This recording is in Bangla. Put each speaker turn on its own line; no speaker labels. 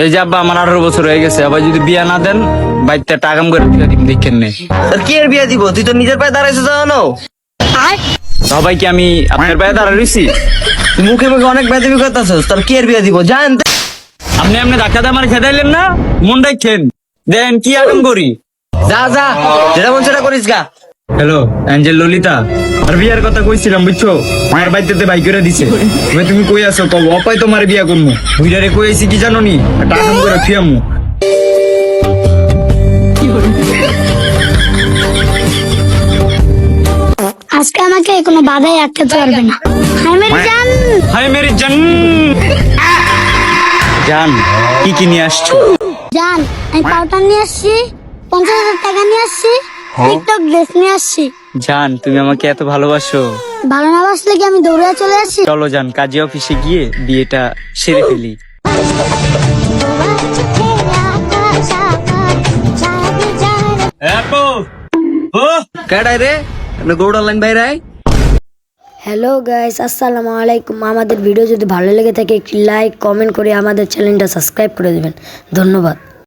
এই যে আব্বা আমার 18 বছর হয়ে গেছে, আবার যদি বিয়া না দেন বাইতে টাকাম করে বিয়া দিন দেখেন নে।
তোর কি এর বিয়া দিব? তুই তো নিজের পায়ে দাঁড়াইছিস জানো।
সবাই কি আমি আপনার পায়ে দাঁড়া রইছি?
তুই মুখে মুখে অনেক বেদবি করতেছিস। তোর কি এর বিয়া দিব? জান
আপনি আপনি ধাক্কা দিয়ে আমার খেদাইলেন না, মন রাখেন দেন কি আরাম করি।
যা যা, যেটা মন সেটা করিস গা।
হ্যালো অ্যাঞ্জেল ললিতা, আর বিয়ার কথা কইছিলাম বুঝছো, মায়ের বাইতে বাই করে দিছে। তুমি কই আছো কব অপায় তোমার বিয়া করবো, বুইরারে কইছি কি জানো নি, টাকা করে থিয়ামু।
আজকে আমাকে কোনো বাধাই আটকাতে পারবে না। হাই মেরি জান।
হাই মেরি জান। জান কি কি নিয়ে আসছো?
জান আমি পাউডার নিয়ে আসছি, 50,000 টাকা নিয়ে আসছি, টিকটক ড্রেস নিয়ে আসছি।
জান তুমি আমাকে এত ভালোবাসো,
ভালো না বাসলে কি আমি দৌড়ে চলে আসি?
চলো জান কাজী অফিসে গিয়ে বিয়েটা সেরে ফেলি।
কেডাই রে? আপনি গৌড় অনলাইন বাইরে আয়।
হ্যালো গাইস, আসসালামু আলাইকুম। আমাদের ভিডিও যদি ভালো লেগে থাকে একটি লাইক কমেন্ট করে আমাদের চ্যানেলটা সাবস্ক্রাইব করে দেবেন। ধন্যবাদ।